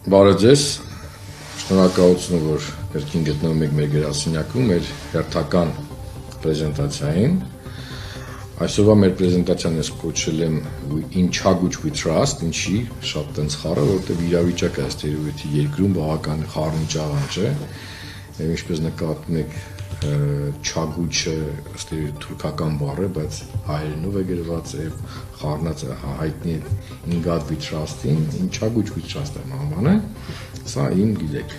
Բարև ձեզ, շնորհակալություն, որ կրկին գտնվում եք մեր գրասենյակում, մեր հերթական պրեզենտացիային։ Այսօրվա մեր պրեզենտացիան ես կոչել եմ In Chagouch we trust, ինչի շատ տենց խառը, որովհետև իրավիճակը ըստ երևույթի երկրում բավական խառն ճաղանճ է, եւ ինչպես նկատում եք Chagouch-ը ըստ երևույթի թուրքական բառ է, բայց հայերենով է գրված եւ խառնած հայտնի է In God we trust-ին, In Chagouch we trust-ը անվանը, սա իմ գիտեք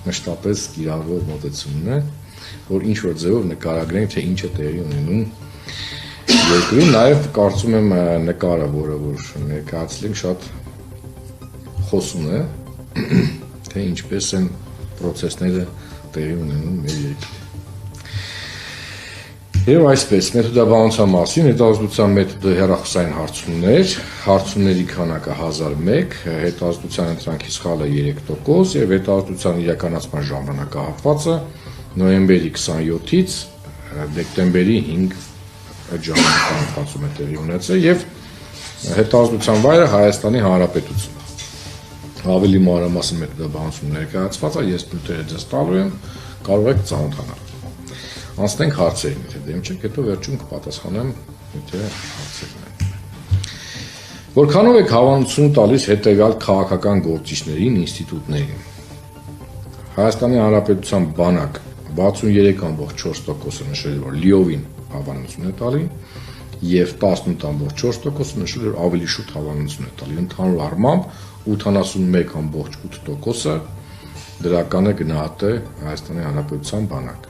մշտապես կիրառվող մոտեցումն է, որ ինչ որ ձևով նկարագրենք, թե ինչ է տեղի ունենում երկրում, նաև կարծում եմ նկարը, որը որ ներկայացրել շատ խոսուն է, թե ինչպես են process-ները տեղի ունենում մեր երկրում։ Եվ այսպես, մեթոդաբանության մասին, հետազոտության մեթոդը հեռախոսային հարցումներ, հարցումների քանակը 1001, հետազոտության ընտրանքի սխալը 3% եւ հետազոտության իրականացման ժամանակահատվածը նոյեմբերի 27-ից դեկտեմբերի 5 ժամանակահատվածում է տեղի ունեցել եւ հետազոտության վայրը Հայաստանի Հանրապետություն։ Ավելի մանրամասն մեթոդաբանություն ներկայացված է, ես նյութերը ձեզ տալու եմ, կարող եք ծանոթանալ։ Անցնենք հարցերին, եթե դեմ չեք, հետո վերջում կպատասխանեմ, եթե հարցերն են։ Որքանով եք հավանություն տալիս հետևյալ քաղաքական գործիչներին, ինստիտուտներին։ Հայաստանի Հանրապետության բանակ 63.4%-ը նշել, որ լիովին հավանություն է տալի, եւ 18.4%-ը նշել, որ ավելի շուտ հավանություն է տալի։ Ընդհանուր առմամբ 81.8%-ը դրական է գնահատել Հայաստանի Հանրապետության բանակ։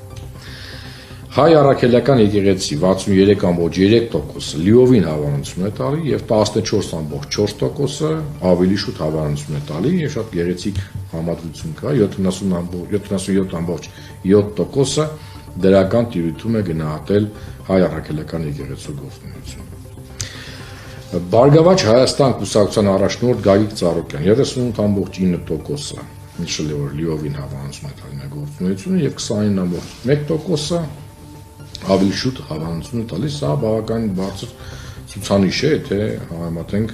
Հայ առաքելական եկեղեցի 63.3%-ը լիովին հավանություն է տալի եւ 14.4%-ը ավելի շուտ հավանություն է տալի եւ շատ գեղեցիկ համադրություն կա 77.7%-ը դրական տիրույթում է գնահատել հայ առաքելական եկեղեցու գործունեությունը։ Բարգավաճ Հայաստան կուսակցության առաջնորդ Գագիկ Ծառուկյան 38.9%-ը նշել է որ լիովին հավանություն է տալի նա գործունեությունը եւ 29.1%-ը ավելի շուտ հավանություն է տալիս, սա բավական բարձր ցուցանիշ է, եթե համեմատենք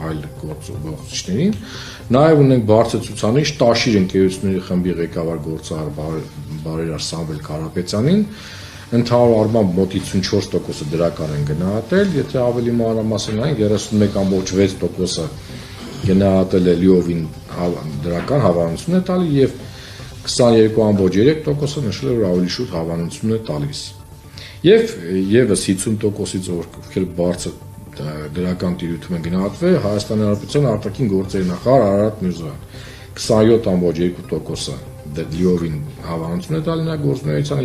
այլ գործողություններին։ Նաև ունենք բարձր ցուցանիշ Տաշիր ընկերությունների խմբի ղեկավար գործարար բարերար Սամվել Կարապետյանին, ընդհանուր առմամբ մոտ 54%-ը դրական են գնահատել, եթե ավելի մանրամասն այն 31.6%-ը գնահատել է լիովին դրական հավանություն է տալի եւ 22.3%-ը նշել է որ ավելի շուտ հավանություն է տալիս։ Եվ եւս 50%-ից ովքեր բարձր դրական տիրույթում են գնահատվել Հայաստանի Հանրապետության արտաքին գործերի նախարար Արարատ Միրզոյան 27.2%-ը լիովին հավանություն է տալի նա գործունեության